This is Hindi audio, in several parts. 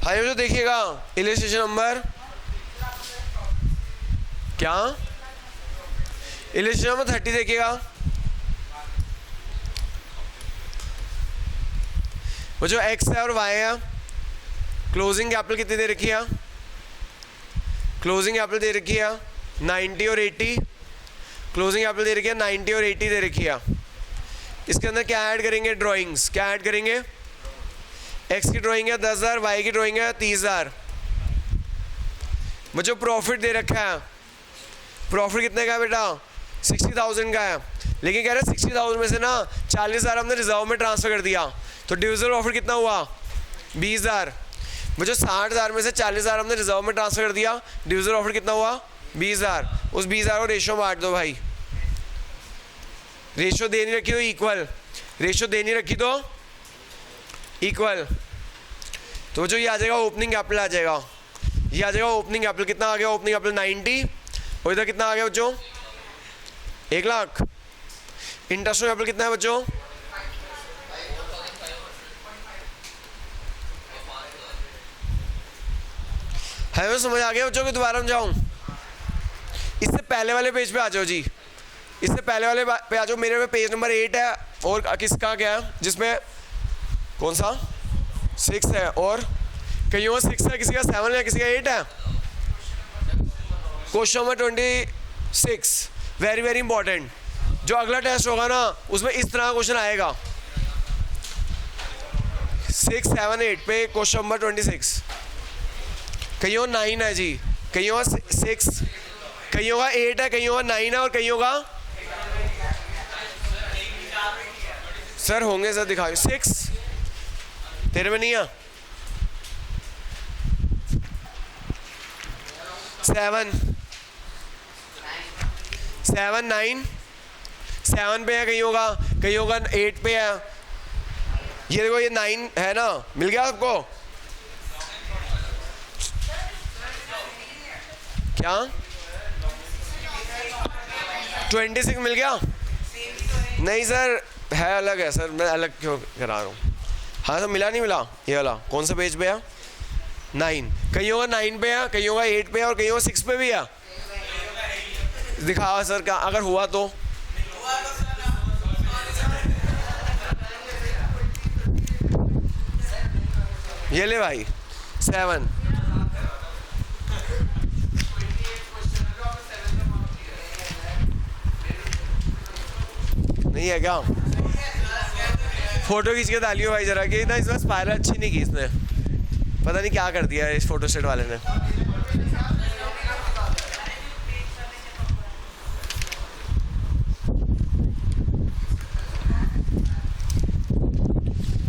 भाई जो देखिएगा इलस्ट्रेशन नंबर क्या, इलस्ट्रेशन नंबर 30 देखिएगा। वो जो एक्स है और वाई है, क्लोजिंग कैपिटल कितनी दे रखी है? क्लोजिंग कैपिटल दे रखी है 90 और 80। क्लोजिंग कैपिटल दे रखी है 90 और 80 दे रखी है। इसके अंदर क्या ऐड करेंगे? ड्राइंग्स। क्या ऐड करेंगे? एक्स की ड्राइंग है 10,000, वाई की ड्राइंग है 30,000। वो जो प्रॉफिट दे रखा है, प्रॉफिट कितने का है बेटा? 60,000 का है। लेकिन कह रहे हैं 60,000 में से ना 40,000 हमने रिजर्व में ट्रांसफर कर दिया, तो डिविजिबल प्रॉफिट कितना हुआ? 20,000। वो जो 60,000 में से 40,000 हमने रिजर्व में ट्रांसफर कर दिया, डिविजिबल प्रॉफिट कितना हुआ? 20,000। उस 20,000 को रेशो बांट दो भाई। रेशो दे नहीं रखी तो इक्वल, रेशो दे नहीं रखी तो इक्वल। तो जो ये आ जाएगा ओपनिंग कैपिटल आ जाएगा, ये आ जाएगा ओपनिंग कैपिटल। कितना आ गया ओपनिंग कैपिटल? 90। और इधर कितना आ गया बच्चों? 1 लाख। इंटरेस्ट कैपिटल कितना है बच्चों? है वो समझ आ गया बच्चों कि दोबारा हम जाऊं? इससे पहले वाले पेज पे आ जाओ जी, इससे पहले वाले पे आ जाओ। मेरे पे पेज नंबर 8 है और किसका क्या है जिसमें कौन सा 6 है, और कईयों का 6 है, किसी का 7 है, किसी का 8 है। Question number 26 very very important. जो अगला टेस्ट होगा ना उसमें इस तरह का क्वेश्चन आएगा 6, 7, 8 पे। क्वेश्चन नंबर 26 कईयों 9 है जी, कईयों का 6, कईयों का 8 है, कईयों का 9 है और कईयों का सर होंगे सर दिखाओ 6 तेरे में नहीं है। 7, 9 7 पे है कईयों का, कईयों का 8 पे है। ये देखो ये 9 है ना, मिल गया आपको क्या? 26 मिल गया? नहीं सर है अलग है सर, मैं अलग क्यों करा रहा हूँ। हाँ तो मिला नहीं मिला? ये वाला कौन सा पेज पे है? 9। कईयों का 9 पे है, कईयों का 8 पे है और कईयों का 6 पे भी है। दिखाओ सर क्या अगर हुआ तो। ये ले भाई 7। नहीं है क्या? फोटो खींच के डालियो भाई जरा कि ना, इस बार स्पाइरल अच्छी नहीं की इसने, पता नहीं क्या कर दिया है इस फोटो सेट वाले ने।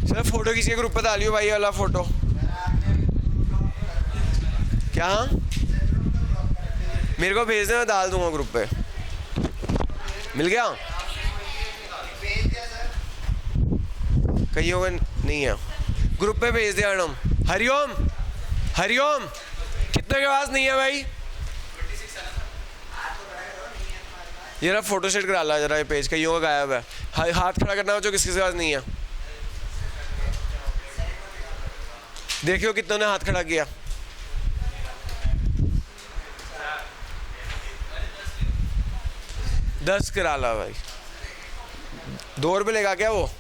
चलो फोटो खींच के ग्रुप पे डालियो भाई वाला फोटो। क्या मेरे को भेज दे, मैं डाल दूंगा ग्रुप पे। मिल गया? कहीं होगा नहीं है, ग्रुप पे भेज दिया मैडम। हरिओम हरिओम कितने के पास नहीं है भाई? ये रहा फोटो सेट करा ला जरा, ये पेज कईयों का गायब है। हाथ खड़ा करना हो जो किसके पास नहीं है। देखियो कितनों ने हाथ खड़ा किया। दस करा ला भाई। 2 रुपये लेगा क्या वो?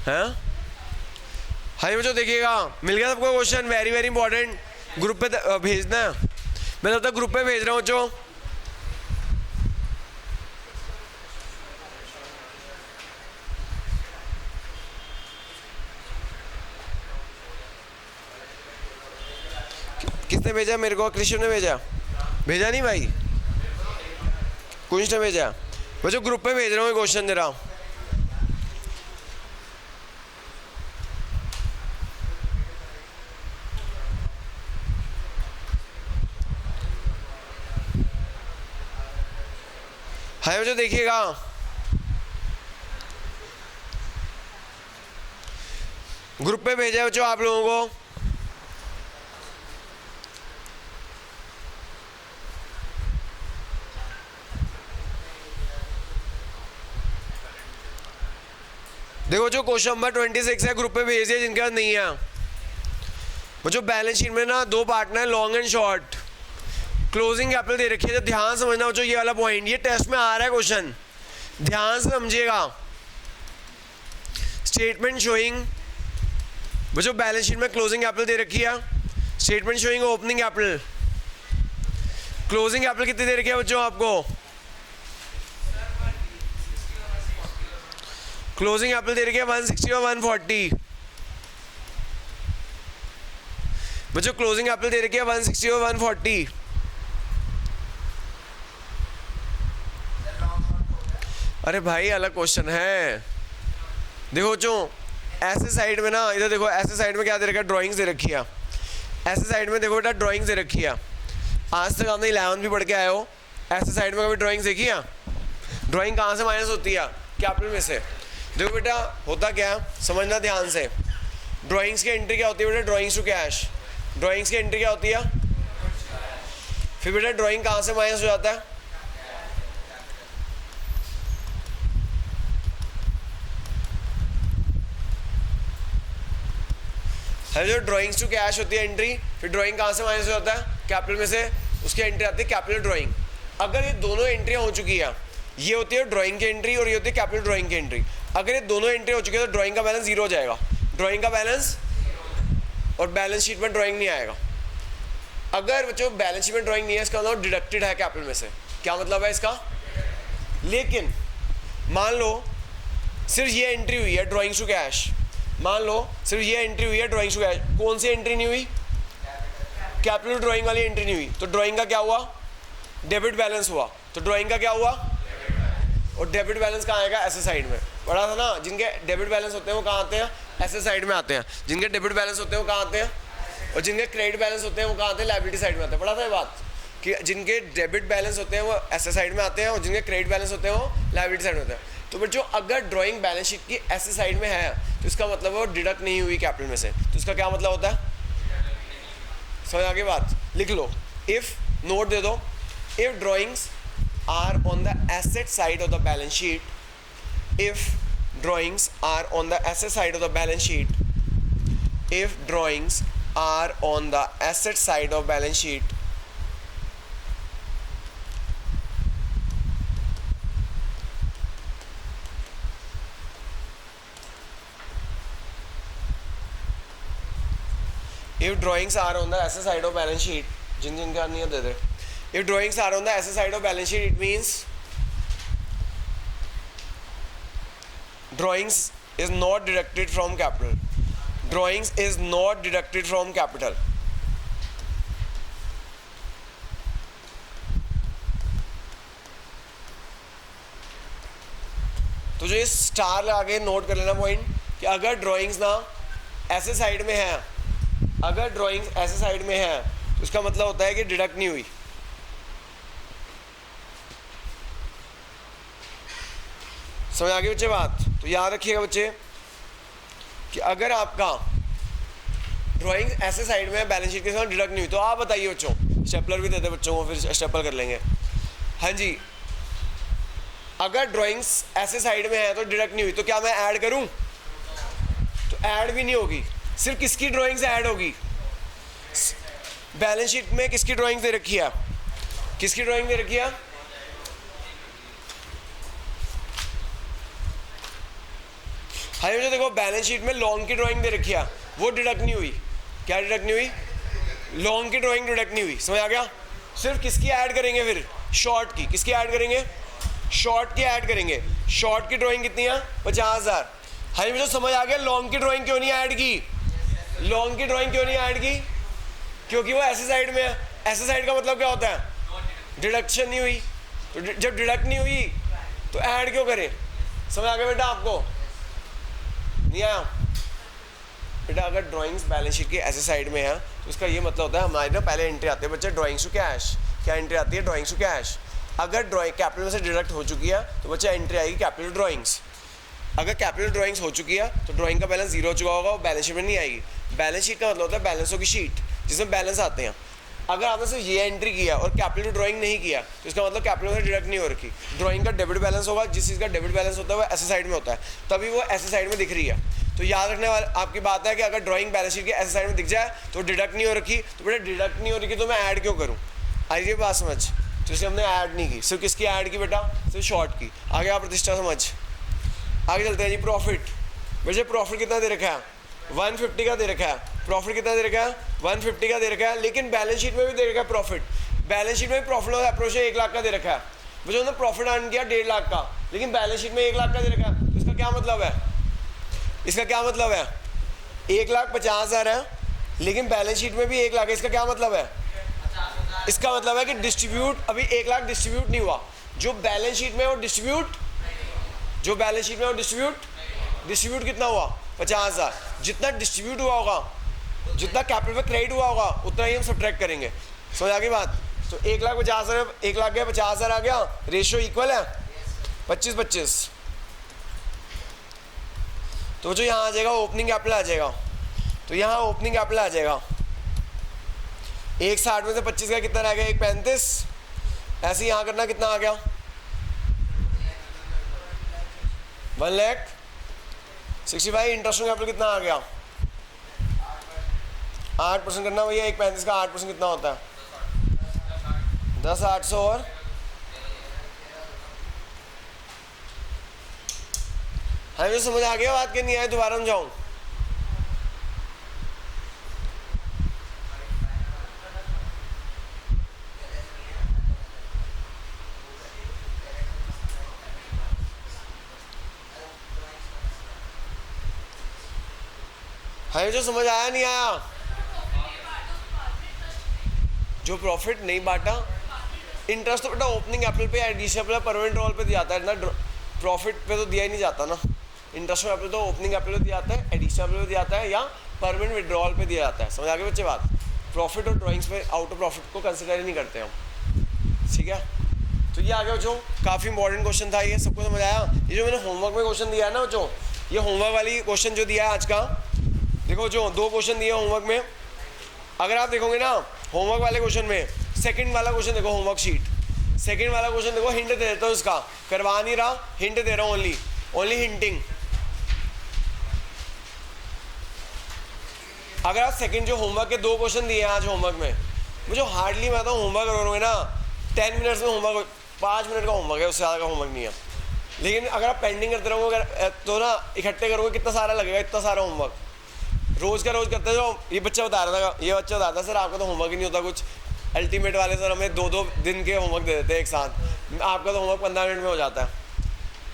हैं? हाई बच्चों देखिएगा मिल गया सबको question, very very important. Group पे भेजना है, मैं तब तक ग्रुप पे भेज रहा हूँ बच्चों। किसने भेजा मेरे को? कृष्ण ने भेजा? भेजा नहीं भाई, कुछ ने भेजा बच्चों। ग्रुप पे भेज रहा हूँ क्वेश्चन दे रहा हूँ। हाय बच्चों देखिएगा, ग्रुप पे भेजा है बच्चों आप लोगों को। देखो जो क्वेश्चन नंबर 26 है ग्रुप पे भेज दिया जिनके पास नहीं है। बच्चों बैलेंस शीट में ना दो पार्टनर है, long and short. Closing capital दे रखी है, तो ध्यान समझना बच्चों ये वाला पॉइंट, ये टेस्ट में आ रहा है क्वेश्चन, ध्यान से समझिएगा। स्टेटमेंट शोइंग बच्चों बैलेंस शीट में क्लोजिंग कैपिटल दे रखी है, statement showing opening capital. Closing capital कितनी दे रखी है बच्चों आपको? क्लोजिंग कैपिटल दे रखी है 160 और 140। बच्चों क्लोजिंग कैपिटल दे रखी है 160 और 140। अरे भाई अलग क्वेश्चन है। देखो बच्चों ऐसे साइड में ना, इधर देखो ऐसे साइड में क्या दे रखा है? ड्राइंग्स दे रखी है। ऐसे साइड में देखो बेटा ड्राइंग्स दे रखी है। आज तक आपने 11वीं भी पढ़ के आए हो, ऐसे साइड में कभी ड्राइंग्स देखी है? ड्राइंग कहाँ से माइनस होती है? कैपिटल में से। देखो बेटा होता क्या है, समझना ध्यान से। ड्राइंग्स की एंट्री क्या होती है बेटा? Drawings to cash. ड्राइंग्स की एंट्री क्या होती है? फिर बेटा ड्राइंग कहाँ से माइनस हो जाता है? है जो ड्राइंग्स टू कैश होती है एंट्री, फिर ड्राइंग कहाँ से माइनस हो जाता है? कैपिटल में से उसकी एंट्री आती है कैपिटल ड्राइंग। अगर ये दोनों एंट्रियाँ हो चुकी है, ये होती है ड्राइंग की एंट्री और ये होती है कैपिटल ड्राइंग की एंट्री। अगर ये दोनों एंट्री हो चुकी है तो ड्राइंग का बैलेंस जीरो हो जाएगा, ड्राइंग का बैलेंस, और बैलेंस शीट में ड्राइंग नहीं आएगा। अगर बच्चों बैलेंस शीट में ड्राइंग नहीं है, इसका मतलब डिडक्टेड है कैपिटल में से। क्या मतलब है इसका? लेकिन मान लो सिर्फ ये एंट्री हुई है ड्राइंग्स टू कैश, मान लो सिर्फ ये एंट्री हुई है ड्राइंग्स टू कैश, कौन सी एंट्री नहीं हुई? कैपिटल ड्राइंग वाली एंट्री नहीं हुई, तो ड्राइंग का क्या हुआ? डेबिट बैलेंस हुआ। तो ड्राइंग का क्या हुआ? और डेबिट बैलेंस कहाँ आएगा? ऐसे साइड में। पढ़ा था ना, जिनके डेबिट बैलेंस होते हैं वो कहाँ आते हैं? ऐसे साइड में आते हैं। जिनके डेबिट बैलेंस होते हैं वो कहाँ आते हैं? और जिनके क्रेडिट बैलेंस होते हैं वो कहाँ आते हैं? लायबिलिटी साइड में आते हैं। पढ़ा था ये बात कि जिनके डेबिट बैलेंस होते हैं वो ऐसे साइड में आते हैं और जिनके क्रेडिट बैलेंस होते हैं वो लायबिलिटी साइड में होते हैं। तो बच्चों अगर ड्राइंग बैलेंस शीट की ऐसे साइड में है तो इसका मतलब वो डिडक्ट नहीं हुई कैपिटल में से, तो इसका क्या मतलब होता है? समझ आगे बात? लिख लो, इफ, नोट दे दो, if drawings are on the asset side of the balance sheet, if drawings are on the asset side of the balance sheet, if drawings are on the asset side of balance sheet, if drawings are on the asset side of balance sheet, जिन का नहीं है दे दे, if drawings are on the asset side of balance sheet, it means drawings is not deducted from capital. Drawings is not deducted from capital. तो जो ये स्टार लगा के नोट कर लेना पॉइंट कि अगर ड्राइंग्स ना ऐसे साइड में है, अगर ड्राइंग्स ऐसे साइड में है तो उसका मतलब होता है कि डिडक्ट नहीं हुई। समझ आ गई बच्चे बात? तो याद रखिएगा बच्चे कि अगर आपका ड्राइंग ऐसे साइड में बैलेंस शीट के साथ डिडक्ट नहीं हुई तो आप बताइए बच्चों, स्टेपलर भी देते बच्चों को, फिर स्टेपल कर लेंगे। हाँ जी, अगर ड्राइंग्स ऐसे साइड में है तो डिडक्ट नहीं हुई तो क्या मैं ऐड करूं? तो ऐड भी नहीं होगी। सिर्फ किसकी ड्राइंग्स ऐड होगी? बैलेंस शीट में किसकी ड्राइंग दे रखी है? किसकी ड्राइंग दे रखी है? हाँ मुझे देखो बैलेंस शीट में लॉन्ग की ड्राइंग दे रखी है, वो डिडक्ट नहीं हुई। क्या डिडक्ट नहीं हुई? लॉन्ग की ड्राइंग डिडक्ट नहीं हुई। समझ आ गया? सिर्फ किसकी ऐड करेंगे फिर? शॉर्ट की। किसकी ऐड करेंगे? शॉर्ट की ऐड करेंगे। शॉर्ट की ड्राइंग कितनी है? 50,000। हाँ मुझे समझ आ गया लॉन्ग की ड्राइंग क्यों नहीं ऐड की। लॉन्ग की ड्राइंग क्यों नहीं ऐड की? क्योंकि वो ऐसे साइड में है। ऐसे साइड का मतलब क्या होता है? डिडक्शन नहीं हुई। तो जब डिडक्ट नहीं हुई तो ऐड क्यों करें? समझ आ गया बेटा आपको? नहीं आया बेटा? अगर ड्राइंग्स बैलेंस शीट की ऐसे साइड में है तो उसका ये मतलब होता है हमारी ना पहले एंट्री आती है बच्चे ड्राइंग्स टू कैश। क्या एंट्री आती है? Drawings to cash. अगर ड्राइंग कैपिटल में से डिडक्ट हो चुकी है तो बच्चा एंट्री आएगी कैपिटल ड्राइंग्स। अगर कैपिटल ड्राइंग्स हो चुकी है तो ड्राइंग का बैलेंस जीरो हो चुका होगा, वो बैलेंस शीट में नहीं आएगी। बैलेंस शीट का मतलब होता है बैलेंसों की शीट जिसमें बैलेंस आते हैं। अगर आपने सिर्फ ये एंट्री किया और कैपिटल ड्राइंग नहीं किया तो इसका मतलब कैपिटल में डिडक्ट नहीं हो रखी। ड्राइंग का डेबिट बैलेंस होगा, जिस चीज़ का डेबिट बैलेंस होता है वो ऐसे साइड में होता है, तभी वो ऐसे साइड में दिख रही है। तो याद रखने वाली आपकी बात है कि अगर ड्राइंग बैलेंस शीट के ऐसे साइड में दिख जाए तो डिडक्ट नहीं हो रखी, तो बेटा डिडक्ट नहीं हो रखी तो मैं ऐड क्यों करूँ? आइए बात समझ। तो इसे हमने ऐड नहीं की, सिर्फ किसकी ऐड की बेटा? सिर्फ शॉर्ट की। आगे आप प्रतिष्ठा समझ। आगे चलते हैं जी। प्रॉफिट, वैसे प्रॉफिट कितना दे रखा है? 150 का दे रखा है। प्रॉफिट कितना दे रखा है? 150 का दे रखा है। लेकिन बैलेंस शीट में भी दे रखा है प्रॉफिट। बैलेंस शीट में प्रॉफिट और अप्रोच 1 लाख का दे रखा है। मुझे उन्होंने प्रॉफिट अर्न किया 1.5 लाख का, लेकिन बैलेंस शीट में 1 लाख का दे रखा है। तो इसका क्या मतलब है? इसका क्या मतलब है? 1,50,000 है, लेकिन बैलेंस शीट में भी 1 लाख है। इसका क्या मतलब है? इसका मतलब है कि डिस्ट्रीब्यूट अभी 1 लाख डिस्ट्रीब्यूट नहीं हुआ। जो बैलेंस शीट में वो डिस्ट्रीब्यूट, जो बैलेंस शीट में वो डिस्ट्रीब्यूट कितना हुआ? 50,000। जितना डिस्ट्रीब्यूट हुआ होगा, जितना कैपिटल पे क्रेडिट हुआ होगा, उतना ही हम सब्ट्रैक्ट करेंगे। समझ आ गई बात? तो 1,50,000 1 लाख गया, 50,000 आ गया, रेशियो इक्वल है 25-25। तो जो यहाँ आ जाएगा ओपनिंग कैपिटल आ जाएगा। तो यहाँ ओपनिंग कैपिटल आ जाएगा 1,60 में से 25 का कितना रह गया? 1,35। ऐसे यहाँ करना कितना आ गया? 1,65,000। इंटरेस्ट कैपिटल कितना आ गया? 8% करना भैया। 1,35 का 8% कितना होता है? 10,800। और हमें समझ आ गया बात? कि नहीं आए? दोबारा हम जाऊँ? हमें जो समझ आया नहीं आया? जो प्रॉफिट नहीं बांटा, इंटरेस्ट तो बेटा ओपनिंग कैपिटल पे, एडिशनल परमानेंट रोल पे दिया जाता है ना, प्रॉफिट पे तो दिया ही नहीं जाता ना। इंटरेस्ट कैपिटल तो ओपनिंग कैपिटल पे दिया जाता है, एडिशनल पे दिया जाता है, या परमानेंट विड्रॉल पे दिया जाता है। समझ आ गए बच्चे बात? प्रॉफिट और ड्राइंग्स पे आउट ऑफ प्रॉफिट को कंसिडर ही नहीं करते हम। ठीक है, तो ये आ गया बच्चों, काफ़ी इंपॉर्टेंट क्वेश्चन था ये। सबको समझ आया? ये जो मैंने होमवर्क में क्वेश्चन दिया है ना बच्चों, ये होमवर्क वाली क्वेश्चन जो दिया है आज का, देखो जो 2 क्वेश्चन दिए होमवर्क में, अगर आप देखोगे ना होमवर्क वाले क्वेश्चन में, सेकंड वाला क्वेश्चन देखो, होमवर्क शीट सेकंड वाला क्वेश्चन देखो, हिंट दे देता हूँ इसका, करवा नहीं रहा, हिंट दे रहा हूँ, ओनली हिंटिंग। अगर आप सेकंड जो होमवर्क के 2 क्वेश्चन दिए हैं आज होमवर्क में, मुझे हार्डली मैं तो होमवर्क करोगे ना 10 मिनट्स में होमवर्क, 5 मिनट का होमवर्क है, उससे ज़्यादा का होमवर्क नहीं है। लेकिन अगर आप पेंडिंग करते रहोगे तो ना इकट्ठे करोगे कितना सारा लगेगा, इतना सारा होमवर्क रोज़ का रोज़ करते जाओ। ये बच्चा बता रहा था, ये बच्चा बता रहा था सर आपका तो होमवर्क ही नहीं होता कुछ, अल्टीमेट वाले सर हमें 2-2 दिन के होमवर्क दे देते हैं एक साथ, आपका तो होमवर्क 15 मिनट में हो जाता है।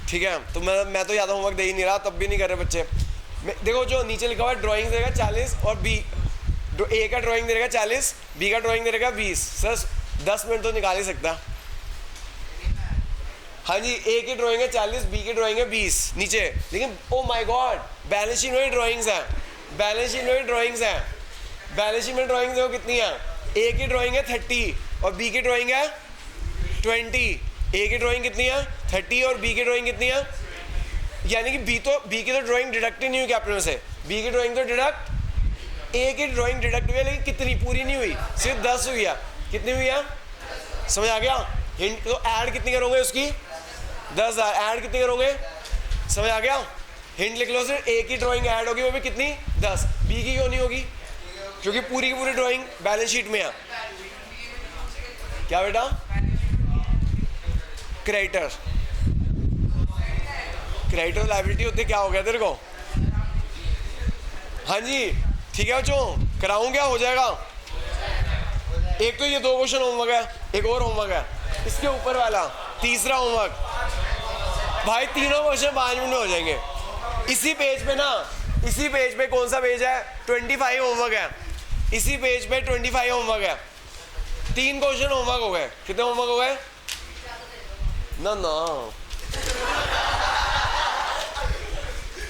ठीक है, तो मैं तो ज़्यादा होमवर्क दे ही नहीं रहा, तब भी नहीं कर रहे बच्चे। देखो जो नीचे लिखा हुआ है ड्राइंग देगा 40 और बी, ए का ड्राइंग देगा 40, बी का ड्राइंग देगा 20। सर 10 मिनट तो निकाल ही सकता। हाँ जी, ए की ड्राइंग है 40, बी की ड्राइंग है 20 नीचे, लेकिन oh my God balance sheet में ड्राइंग्स हैं, बैलेंस शीट में ड्राइंग्स हैं, बैलेंस शीट में ड्राइंग्स देखो कितनी है, ए की ड्राइंग है 30 और बी की ड्राइंग है 20। ए की ड्राइंग कितनी है 30 और बी की ड्राइंग कितनी है, यानी कि बी की तो ड्राइंग डिडक्ट ही नहीं हुई कैपिटल में से, बी की ड्राइंग तो डिडक्ट, ए की ड्राइंग डिडक्ट हुई है, लेकिन कितनी पूरी नहीं हुई, सिर्फ 10 हुई है। कितनी हुई है समझ आ गया? हिंट तो ऐड कितनी करोगे उसकी 10,000, ऐड कितनी करोगे समझ आ गया? हिंट लिख लो, सिर्फ ए की ड्राइंग ऐड होगी, वो भी कितनी 10, बी की क्यों नहीं होगी? क्योंकि पूरी की पूरी ड्राइंग बैलेंस शीट में है। क्या बेटा? क्रेडिटर, क्रेडिटर लायबिलिटी होती क्या हो गया तेरे को? हाँ जी ठीक है बच्चों, कराऊं क्या? हो जाएगा। एक तो ये 2 क्वेश्चन होमवर्क है, एक और होमवर्क है इसके ऊपर वाला, तीसरा होमवर्क। भाई तीनों क्वेश्चन 5 मिनट में हो जाएंगे। इसी पेज पे ना, इसी पेज पे कौन सा पेज है 25 होमवर्क है, इसी पेज पे 25 होमवर्क है। 3 क्वेश्चन होमवर्क हो गए। कितने होमवर्क हो गए? ना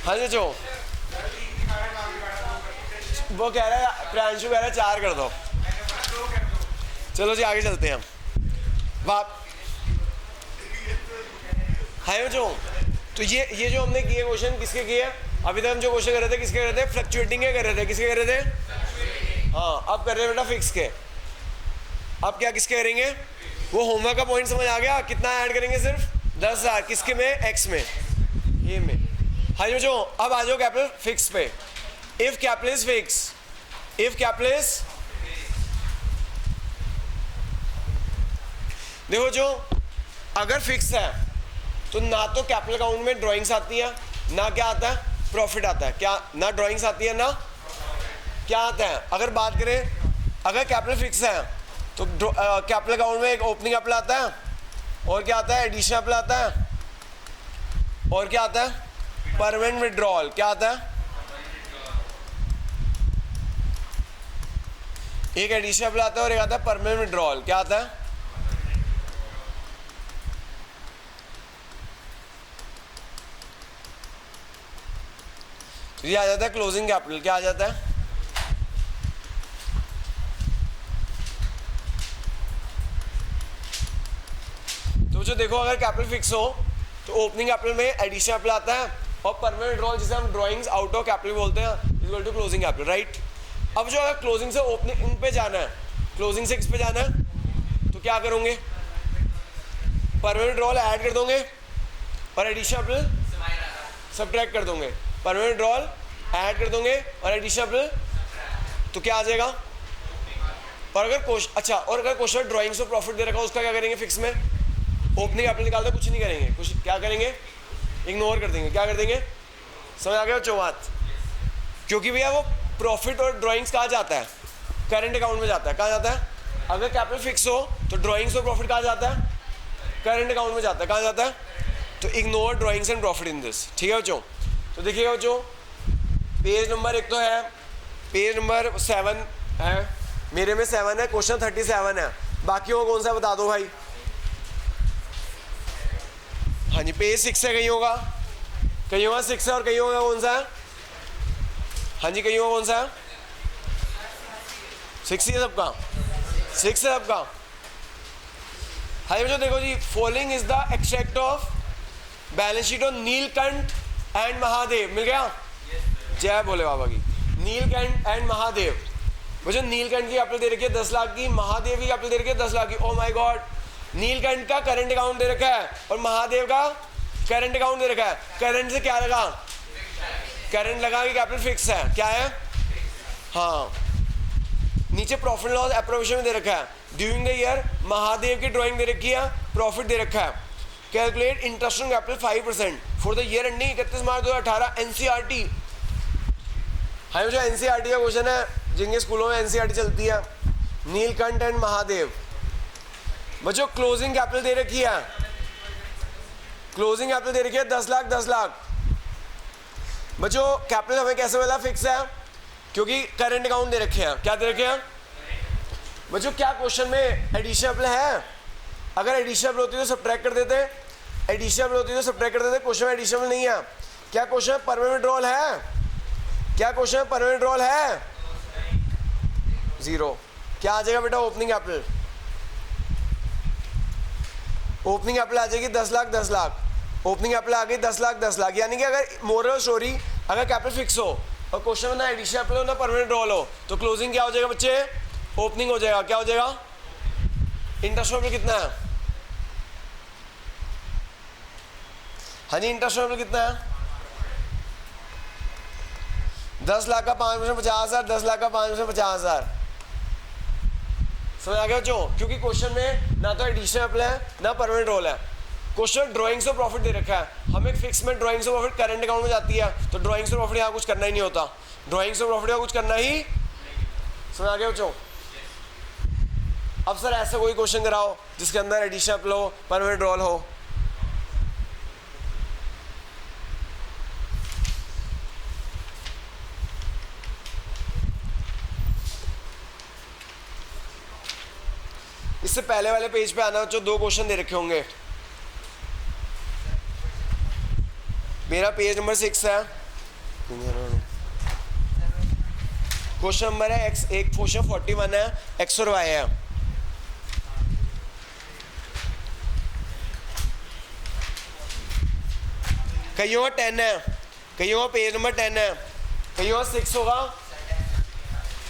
हाँ जी जो वो कह रहा है, प्रियांशु कह रहा है 4 कर दो। चलो जी आगे चलते हैं। बात है जो, तो ये जो हमने किए क्वेश्चन किसके किए? अभी तक हम जो क्वेश्चन कर रहे थे किसके कर रहे थे? फ्लक्चुएटिंग के कर रहे थे। किसके कर रहे थे? हाँ, अब कर रहे हैं बेटा फिक्स के। अब क्या किसके करेंगे? वो होमवर्क का पॉइंट समझ आ गया? कितना ऐड करेंगे? सिर्फ 10,000। किसके में? एक्स में, ए में। हाँ जी, जो अब आ जाओ कैपिटल फिक्स पे। If capital is fix, if capital is, देखो जो अगर फिक्स है तो ना तो कैपिटल अकाउंट में ड्राइंग्स आती है, ना क्या आता है, प्रॉफिट आता है। क्या, ना ड्राइंग्स आती है ना क्या आता है। अगर बात करें, अगर कैपिटल फिक्स है तो कैपिटल अकाउंट में एक ओपनिंग कैपिटल आता है, और क्या आता है, एडिशनल कैपिटल आता है, और क्या आता है, परमानेंट विड्रॉल। क्या आता है, एक एडिशनल कैपिटल आता है और एक आता है परमानेंट विड्रॉल। क्या आता है, ये आ जाता है क्लोजिंग कैपिटल। क्या आ जाता है, तो जो देखो अगर कैपिटल फिक्स हो तो ओपनिंग कैपिटल में एडिशनल कैपिटल आता है, और परमानेंट विड्रॉल जिसे हम ड्राइंग्स आउट ऑफ कैपिटल बोलते हैं, equal to closing capital, right. अब जो अगर क्लोजिंग से ओपनिंग पे जाना है, क्लोजिंग से किस पे जाना है, तो क्या करोगे, परमानेंट विड्रॉल ऐड कर दोगे और एडिशनल कैपिटल सबट्रैक्ट कर दोगे। परमानेंट विड्रॉल ऐड कर दोगे और एडिशनल कैपिटल, तो क्या आ जाएगा। और अगर क्वेश्चन, अच्छा, और अगर क्वेश्चन ड्राइंग्स ऑफ प्रॉफिट दे रखा है, उसका क्या करेंगे, फिक्स में ओपनिंग कैपिटल निकालते कुछ नहीं करेंगे, कुछ क्या करेंगे, इग्नोर कर देंगे। क्या कर देंगे, समझ आ गया बच्चों बात। क्योंकि भैया वो प्रॉफिट और ड्राइंग्स कहाँ जाता है, करंट अकाउंट में जाता है। कहाँ जाता है, अगर कैपिटल फिक्स हो तो ड्राइंग्स और प्रॉफिट कहाँ जाता है, करंट अकाउंट में जाता है। कहाँ जाता है, तो ignore drawings and profit in this. ठीक है बच्चों, तो देखिएगा बच्चों, पेज नंबर एक तो है, पेज नंबर 7 है, मेरे में 7 है, क्वेश्चन 37 है, बाकियों को कौन सा बता दो भाई। हाँ जी, पेज 6 है, कहीं होगा, कहीं होगा 6 है, और कहीं होगा कौन सा है, हाँ जी, कहीं होगा कौन सा है, 6 ही है सबका, 6 है सबका। हाँ जी बच्चों, देखो जी, following is the extract of balance sheet of Neelkanth and Mahadev. मिल गया, जय बोले बाबा की। नीलकंठ एंड महादेव, बच्चों नीलकंठ की कैपिटल दे रखी है 10 लाख की, महादेव की कैपिटल दे रखी है 10 लाख की। ओ माय गॉड, नीलकंठ का करंट अकाउंट दे रखा है और महादेव का करंट अकाउंट दे रखा है। करंट से क्या लगा, करंट लगा कि कैपिटल फिक्स है। क्या है, हाँ, नीचे प्रॉफिट लॉस एप्रोवेशन में दे रखा है, ड्यूरिंग द ईयर महादेव की ड्राइंग दे रखी है, प्रॉफिट दे रखा है। Calculate interest on capital 5% for the year ending 31 March 2018। NCERT, हाँ जो एनसीईआरटी का क्वेश्चन है, जिनके स्कूलों में एनसीईआरटी चलती है। नीलकंठ एंड महादेव, बच्चों क्लोजिंग कैपिटल दे रखी है, क्लोजिंग कैपिटल दे रखी है 10 लाख 10 लाख। बच्चों कैपिटल हमें कैसे मिला, फिक्स है, क्योंकि करंट अकाउंट दे रखे हैं। क्या दे रखे हैं बच्चों, क्या क्वेश्चन में एडिशनल है, अगर एडिशनल होती तो सब्ट्रैक्ट कर देते, एडिशनल होती तो सब्ट्रैक्ट कर देते, क्वेश्चन में एडिशनल नहीं है। क्या क्वेश्चन में परमानेंट विड्रॉल है, क्या क्वेश्चन में परमानेंट विड्रॉल है, 0। क्या आ जाएगा बेटा, ओपनिंग कैपिटल, ओपनिंग कैपिटल आ जाएगी 10 लाख 10 लाख, ओपनिंग कैपिटल आ गई 10 लाख 10 लाख। यानी कि अगर मोरल स्टोरी, अगर कैपिटल फिक्स हो और क्वेश्चन में ना एडिशनल कैपिटल हो ना परमानेंट विड्रॉल हो, तो क्लोजिंग क्या हो जाएगा बच्चे, ओपनिंग हो जाएगा। क्या हो जाएगा, इंटरेस्ट रेट कितना है, हाँ जी, इंटरेस्ट रेट कितना है, 10 लाख का 5% 50,000, 10 लाख का 5% 50,000। समझ आ गया बच्चों, क्योंकि क्वेश्चन में ना तो एडिशनल कैपिटल है ना परमानेंट रोल है। क्वेश्चन ड्राइंग्स ऑफ प्रॉफिट दे रखा है, हमें फिक्स में drawings of profit current account में जाती है, तो ड्राइंग्स ऑफ प्रॉफिट यहाँ कुछ करना ही नहीं होता, ड्राइंग्स ऑफ प्रॉफिट का कुछ करना ही। समझ आ गया बच्चों। अब सर ऐसा कोई क्वेश्चन कराओ जिसके अंदर एडिशनल कैपिटल हो, परमानेंट रोल हो। इससे पहले वाले पेज पे आना, जो 2 क्वेश्चन दे रखे होंगे। मेरा पेज नंबर 6 है, क्वेश्चन नंबर है एक्स, एक क्वेश्चन 41 है, एक्स और वाई है। कईयों का 10 है, कईयों का पेज नंबर 10 है, कईयों का 6 होगा,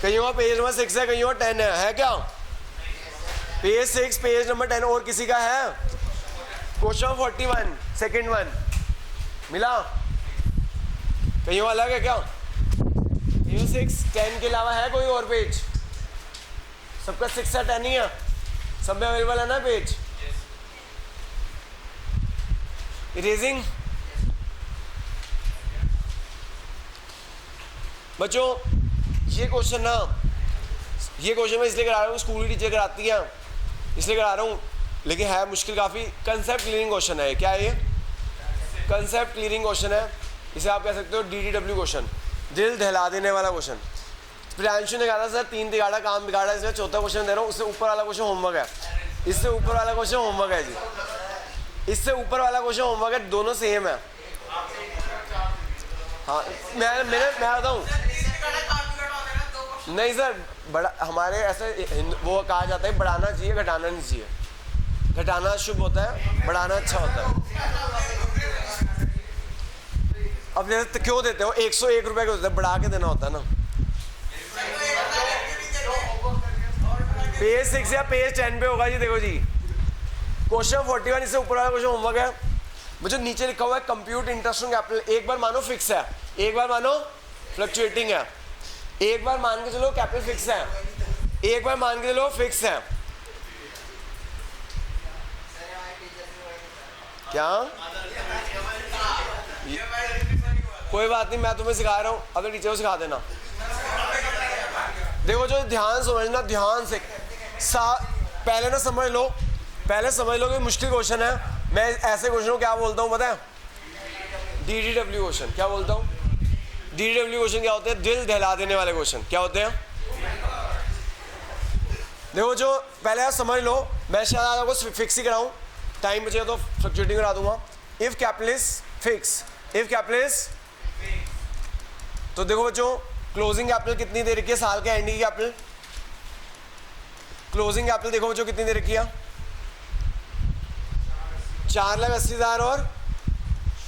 कईयों का पेज नंबर 6 है, कईयों का 10 है क्या? पेज 6 पेज नंबर 10 और किसी का है? क्वेश्चन 41 सेकंड वन मिला? कहीं अलग है क्या? कहीं 6 10 के अलावा है कोई और पेज? सबका 6 या 10 ही है, सब में अवेलेबल है ना पेज? इरेजिंग बच्चों, ये क्वेश्चन मैं इसलिए करा रहा हूँ, स्कूल की टीचर कराती है इसलिए करा रहा हूँ, लेकिन है मुश्किल काफ़ी। कंसेप्ट क्लियरिंग क्वेश्चन है। क्या है ये? कंसेप्ट क्लियरिंग क्वेश्चन है। इसे आप कह सकते हो DDW क्वेश्चन, दिल दहला देने वाला क्वेश्चन। प्रियांशु ने कहा था सर 3 तिगाड़ा काम बिगाड़ा, इसमें चौथा क्वेश्चन दे रहा हूँ, उससे ऊपर वाला क्वेश्चन होमवर्क है, इससे ऊपर वाला क्वेश्चन होमवर्क है जी, इससे ऊपर वाला क्वेश्चन होमवर्क है, दोनों सेम है। हाँ मैं बताऊँ, नहीं सर, बड़ा हमारे ऐसे वो कहा जाता है बढ़ाना चाहिए, घटाना नहीं चाहिए। घटाना शुभ होता है, बढ़ाना अच्छा होता है। अब जैसे क्यों देते हो 101 रुपये के होते हैं, बढ़ा के देना होता है ना। पेज 6 या पेज 10 पे होगा जी। देखो जी, क्वेश्चन 41, इससे ऊपर वाला क्वेश्चन होमवर्क है। मुझे नीचे लिखा हुआ है कंप्यूट इंटरेस्ट ऑन कैपिटल। एक बार मानो फिक्स है, एक बार मानो फ्लक्चुएटिंग है, एक बार मान के चलो कैपिटल फिक्स है, एक बार मान के चलो फिक्स है। क्या? कोई बात नहीं, मैं तुम्हें सिखा रहा हूँ, अपने टीचर को सिखा देना। देखो जो ध्यान समझना, ध्यान से पहले ना समझ लो, पहले समझ लो कि मुश्किल क्वेश्चन है। मैं ऐसे क्वेश्चन को क्या बोलता हूँ पता है? DDW question. क्या बोलता हूँ? DDW क्वेश्चन क्या होते हैं? दिल दहला देने वाले क्वेश्चन। क्या होते हैं? देखो जो पहले आप समझ लो, मैं शायद आपको फिक्स ही कराऊँ, टाइम बचेगा तो फ्लक्चुएटिंग करा दूंगा। If capital is fix, if capital is, तो देखो बच्चों क्लोजिंग कैपिटल कितनी दे रखी है? साल के एंडिंग कैपिटल, क्लोजिंग कैपिटल देखो बच्चों कितनी दे रखी है? 4,80,000 और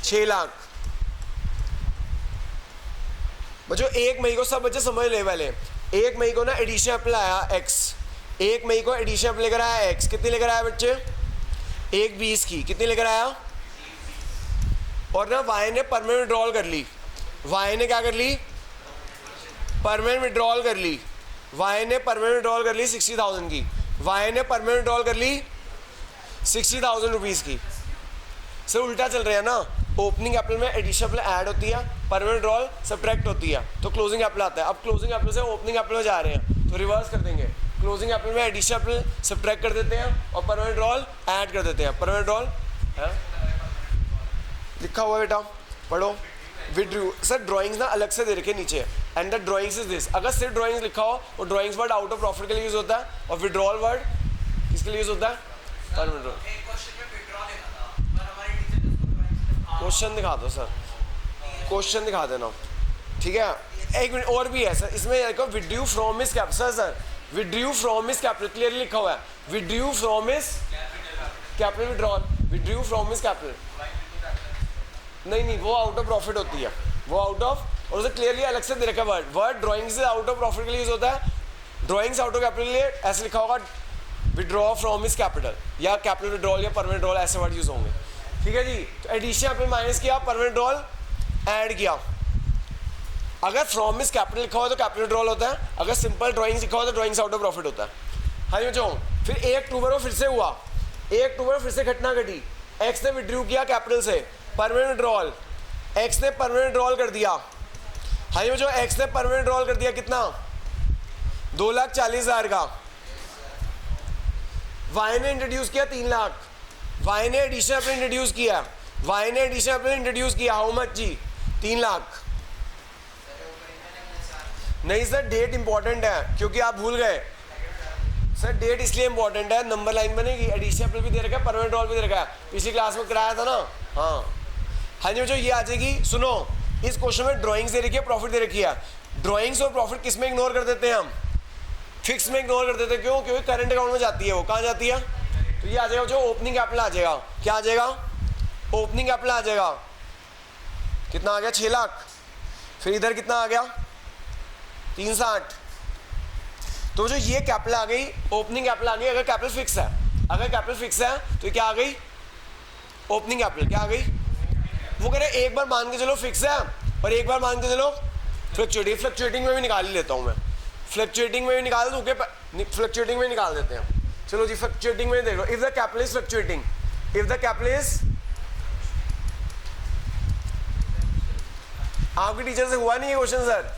6 लाख। बच्चों 1 मई को सब बच्चे समझ ले पहले, 1 मई को ना एडिशन कैपिटल आया x, 1 मई को एडिशन कैपिटल लेकर आया x, कितनी लेकर आया बच्चे? 1,20 की। कितनी लेकर आया? और ना y ने परमानेंट विड्रॉल कर ली, y ने क्या कर ली? परमानेंट विड्रॉल कर ली, y ने परमानेंट विड्रॉल कर ली 60,000 की, y ने परमानेंट विड्रॉल कर ली 60,000 रुपीज़ की। सर उल्टा चल रहा है ना, ओपनिंग कैपिटल में एडिशन कैपिटल ऐड होती है, परमानेंट विड्रॉल सब्ट्रैक्ट होती है, तो क्लोजिंग कैपिटल आता है। अब क्लोजिंग कैपिटल से ओपनिंग कैपिटल में जा रहे हैं, तो रिवर्स कर देंगे। क्लोजिंग कैपिटल में एडिशन कैपिटल सब्ट्रैक्ट कर देते हैं और परमानेंट विड्रॉल ऐड कर देते हैं। परमानेंट विड्रॉल है लिखा हुआ बेटा, पढ़ो। विड्रू सर ड्राइंग्स ना अलग से दे रखे नीचे, and the drawings is this. अगर सिर्फ ड्राइंग्स लिखा हो, वो drawings word out of profit के लिए यूज होता है, और विड्रॉल वर्ड किसके लिए यूज होता है? क्वेश्चन दिखा दो सर, क्वेश्चन दिखा देना, ठीक है। एक मिनट और भी है सर, इसमें देखो withdrew from is capital. Sir withdrew from is capital clearly लिखा हुआ है, withdrew from is capital withdrawal, withdrew from is capital. नहीं वो आउट ऑफ प्रॉफिट होती है, वो आउट ऑफ, और उसे क्लियरली अलग से दे रखा है वर्ड ड्राइंग से आउट ऑफ प्रॉफिट के लिए यूज होता है। ड्राइंग्स आउट ऑफ कैपिटल के लिए ऐसे लिखा होगा विड्रॉ फ्रॉम इज कैपिटल, या कैपिटल विड्रॉल या परमानेंट विड्रॉल, ऐसे वर्ड यूज होंगे, ठीक है जी। तो एडिशन आपने माइनस किया, परमानेंट विड्रॉल ऐड किया। अगर फ्रॉम इज कैपिटल लिखा हो तो कैपिटल विड्रॉल होता है, अगर सिंपल ड्राइंग्स लिखा हो तो ड्राइंग्स आउट ऑफ प्रॉफिट होता है। हाँ बच्चों, फिर 1 अक्टूबर को फिर से हुआ, 1 अक्टूबर को फिर से घटना घटी, एक्स ने विड्रू किया कैपिटल से, परमानेंट विड्रॉल, एक्स ने परमानेंट विड्रॉल कर दिया। हाँ बच्चों, एक्स ने परमानेंट विड्रॉल कर दिया, कितना? 2,40,000 का। वाई ने इंट्रोड्यूस किया 3 लाख, वाई ने एडिशन अपने इंट्रोड्यूस किया, वाई ने एडिशन अपने इंट्रोड्यूस किया, हाउ मच जी? 3 लाख। नहीं सर डेट इंपॉर्टेंट है, क्योंकि आप भूल गए सर, डेट इसलिए इंपॉर्टेंट है, नंबर लाइन बनेगी, एडिशन अपने भी दे रखा है, परमानेंट विड्रॉल भी दे रखा है, पिछली क्लास में कराया था ना। हाँ जी बच्चों, ये आ जाएगी। सुनो, इस क्वेश्चन में ड्राइंग्स दे रखी है, प्रॉफिट दे रखी है। ड्राइंग्स और प्रॉफिट किस में इग्नोर कर देते हैं हम? फिक्स में इग्नोर कर देते हैं। क्यों? क्योंकि करंट अकाउंट में जाती है। वो कहाँ जाती है? तो ये आ जाएगा जो ओपनिंग कैपिटल आ जाएगा। क्या आ जाएगा? ओपनिंग कैपिटल आ जाएगा। कितना आ गया? 6 लाख। फिर इधर कितना आ गया? 360। तो जो ये कैपिटल आ गई, ओपनिंग कैपिटल आ गई। अगर कैपिटल फिक्स है, अगर कैपिटल फिक्स है तो क्या आ गई? Opening capital. क्या आ गई? वो कह रहे एक बार मान के चलो फिक्स है, और एक बार मान के चलो फ्लक्चुएटिंग में भी निकाल ही लेता हूँ मैं, फ्लक्चुएटिंग में भी निकाल दूँ, फ्लक्चुएटिंग में निकाल देते हैं। चलो जी फ्लक्चुएटिंग में देख लो, if the capital is fluctuating, if the capital is, आपके टीचर से हुआ नहीं ये क्वेश्चन सर?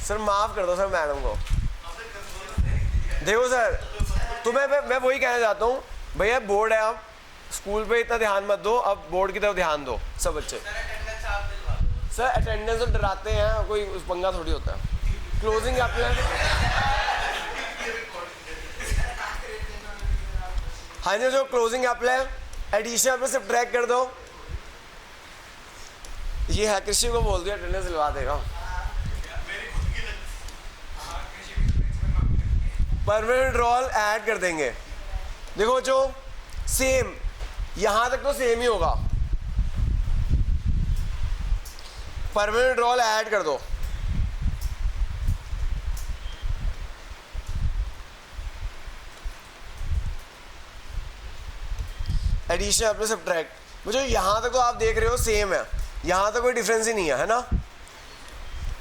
सर माफ कर दो सर मैडम को। देखो सर तुम्हें मैं वही कहना चाहता हूँ भैया, बोर्ड है, आप स्कूल पे इतना ध्यान मत दो, अब बोर्ड की तरफ ध्यान दो सब बच्चे। सर अटेंडेंस तो डराते हैं, कोई उस पंगा थोड़ी होता है। क्लोजिंग कैपिटल, हाँ जी, जो क्लोजिंग कैपिटल है एडिशन पे सब्ट्रैक्ट कर दो। ये है कृषि को बोल दिया अटेंडेंस दिलवा देगा। परमानेंट रोल ऐड कर देंगे। देखो जो सेम यहां तक तो सेम ही होगा, परमानेंट रोल ऐड कर दो। एडिशन अपने सब्ट्रैक्ट, मुझे यहां तक तो आप देख रहे हो सेम है, यहां तक कोई डिफरेंस ही नहीं है ना।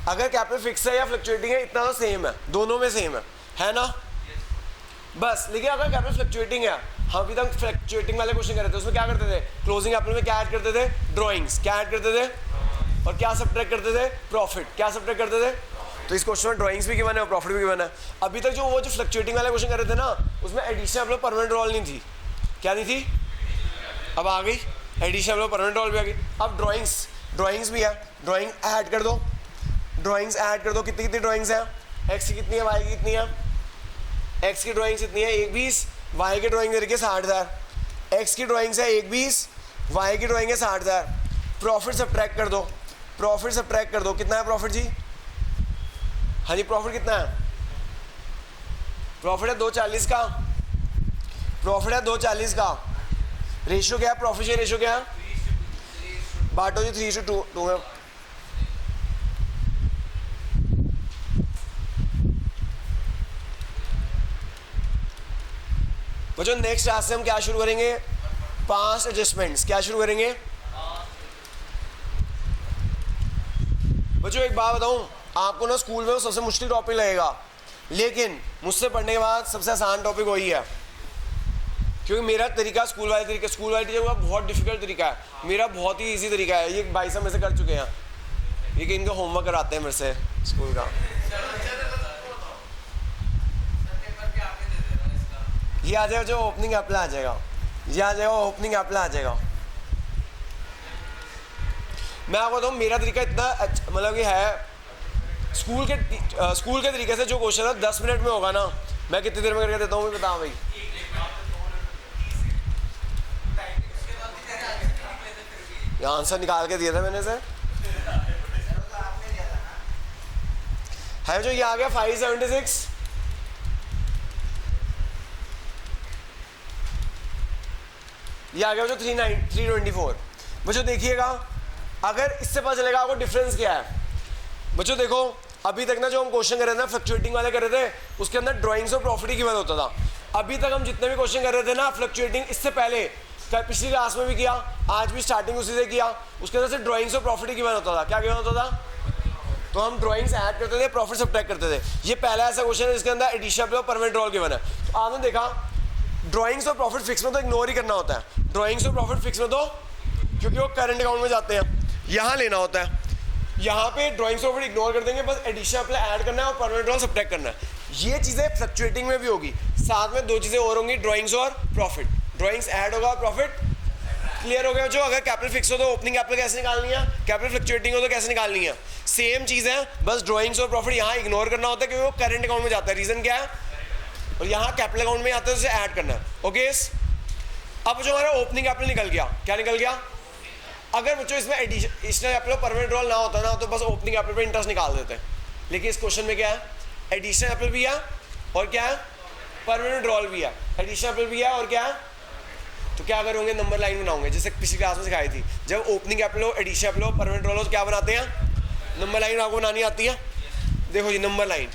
अगर कैपिटल फिक्स है या फ्लक्चुएटिंग है इतना तो सेम है, दोनों में सेम है ना बस। लेकिन अगर कैपिटल फ्लक्चुएटिंग है, हम अभी तक फ्लक्चुएटिंग वाले क्वेश्चन कर रहे थे, उसमें क्या करते थे? क्लोजिंग कैपिटल में क्या ऐड करते थे? ड्राइंग्स। क्या ऐड करते थे? और क्या सब्ट्रैक्ट करते थे? प्रॉफिट। क्या सब्ट्रैक्ट करते थे? तो इस क्वेश्चन में ड्राइंग्स भी गिवन है और प्रॉफिट भी गिवन है। अभी तक जो फ्लक्चुएटिंग वाले क्वेश्चन कर रहे थे ना, उसमें एडिशन अपने परमानेंट रोल नहीं थी। क्या नहीं थी? अब आ गई एडिशन अपने परमानेंट रोल भी आ गई। अब ड्राइंग्स भी है, ड्राइंग ऐड कर दो, ड्राइंग्स ऐड कर दो। कितनी कितनी ड्राइंग्स है? एक्स की कितनी है, वाई की कितनी है? एक्स की ड्राइंग्स इतनी है 120, वाई की ड्राइंग दे रखी है 60,000। एक्स की ड्राइंग्स है 120, वाई की ड्राइंग है 60,000। प्रॉफिट सब्ट्रैक्ट कर दो, प्रॉफिट सब्ट्रैक्ट कर दो। कितना है प्रॉफिट जी? हाँ जी प्रॉफिट कितना है? प्रॉफिट है 240 का, प्रॉफिट है 240 का। रेशियो क्या है? प्रॉफिट शेयर रेशियो क्या है? बांटो जी 3:2 में। बच्चों नेक्स्ट क्लास से हम क्या शुरू करेंगे? 5 एडजस्टमेंट्स। क्या शुरू करेंगे बच्चों? एक बात बताऊं आपको ना, स्कूल में वो सबसे मुश्किल टॉपिक लगेगा, लेकिन मुझसे पढ़ने के बाद सबसे आसान टॉपिक वही है, क्योंकि मेरा तरीका स्कूल वाले टीचर का बहुत डिफिकल्ट तरीका है, मेरा बहुत ही इजी तरीका है। ये भाई साहब मेरे से कर चुके हैं, ये कि इनका होमवर्क कराते हैं मेरे से स्कूल का। ये आ जाएगा जो ओपनिंग एप्पल आ जाएगा, ये आ जाएगा ओपनिंग एप्पल आ जाएगा। मैं आपको बताऊँ मेरा तरीका इतना मतलब कि है, स्कूल के तरीके से जो क्वेश्चन है 10 मिनट में होगा ना, मैं कितनी देर में करके देता हूँ बताओ भाई। ये आंसर निकाल के दिया था मैंने सर, है जो ये आ गया 576। ये आ गया जो 324। बच्चों देखिएगा, अगर इससे पता चलेगा आपको डिफरेंस क्या है। बच्चों देखो अभी तक ना जो हम क्वेश्चन कर रहे थे ना फ्लक्चुएटिंग वाले कर रहे थे, उसके अंदर ड्राइंग्स और प्रॉफिट की बात होता था। अभी तक हम जितने भी क्वेश्चन कर रहे थे ना फ्लक्चुएटिंग, इससे पहले पिछली क्लास में भी किया, आज भी स्टार्टिंग उसी से किया, उसके अंदर से ड्राइंग्स और प्रॉफिट की बात होता था। क्या गिवन होता था? तो हम ड्राइंग्स ऐड करते थे, प्रॉफिट सब्ट्रैक्ट करते थे। ये पहला ऐसा क्वेश्चन है जिसके अंदर एडिशन और परमानेंट रोल गिवन है। तो आपने देखा ड्राइंग्स और प्रॉफिट फिक्स में तो इग्नोर ही करना होता है, ड्राइंग्स और प्रॉफिट फिक्स में तो क्योंकि वो करंट अकाउंट में जाते हैं, यहाँ लेना होता है। यहाँ पे ड्राइंग्स और प्रॉफिट इग्नोर कर देंगे, बस एडिशन अपने ऐड करना है और परमानेंट रोल सब्ट्रैक्ट करना है। ये चीज़ें फ्लक्चुएटिंग में भी होगी, साथ में 2 चीज़ें और होंगी, ड्राइंग्स और प्रॉफिट। ड्राइंग्स ऐड होगा, प्रॉफिट क्लियर हो गया। जो अगर कैपिटल फिक्स हो तो ओपनिंग कैपिटल कैसे निकालनी है, कैपिटल फ्लक्चुएटिंग हो तो कैसे निकालनी है, सेम चीज़ है, बस ड्राइंग्स और प्रॉफिट यहाँ इग्नोर करना होता है क्योंकि वो करंट अकाउंट में जाता है। रीजन क्या है? और यहाँ कैपिटल अकाउंट में आता है, उसे ऐड करना है। ओके, अब जो हमारा ओपनिंग कैपिटल निकल गया, क्या निकल गया? अगर बच्चों इसमें एडिशनल कैपिटल परमानेंट रोल ना होता ना, तो बस ओपनिंग कैपिटल पे इंटरेस्ट निकाल देते हैं। लेकिन इस क्वेश्चन में क्या है? एडिशनल कैपिटल भी है और क्या है? परमानेंट रोल भी है। एडिशनल कैपिटल भी है और क्या है? तो क्या करोगे? नंबर लाइन बनाओगे, जैसे पिछली क्लास में सिखाई थी। जब ओपनिंग कैपिटल हो, एडिशनल कैपिटल हो, परमानेंट रोल हो, तो क्या बनाते हैं? नंबर लाइन आपको बनानी आती है। देखो जी नंबर लाइन